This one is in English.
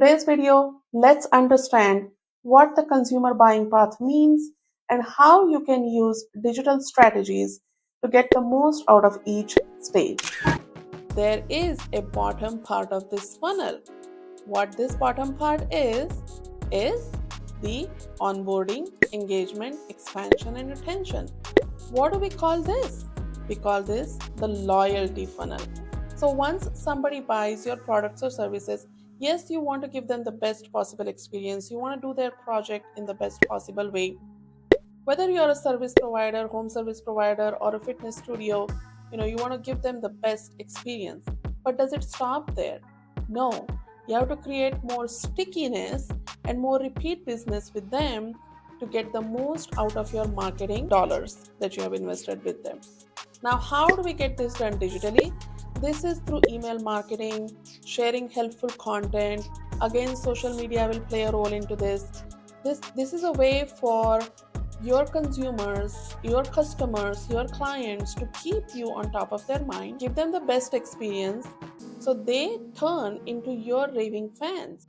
today's video, let's understand what the consumer buying path means and how you can use digital strategies to get the most out of each stage. There is a bottom part of this funnel. What this bottom part is the onboarding, engagement, expansion, and retention. What do we call this? We call this the loyalty funnel. So once somebody buys your products or services, yes, you want to give them the best possible experience. You want to do their project in the best possible way. Whether you're a service provider, home service provider, or a fitness studio, you want to give them the best experience. But does it stop there? No. You have to create more stickiness and more repeat business with them to get the most out of your marketing dollars that you have invested with them. Now, how do we get this done digitally? This is through email marketing, sharing helpful content. Again, social media will play a role into this. This is a way for your consumers, your customers, your clients to keep you on top of their mind, give them the best experience so they turn into your raving fans.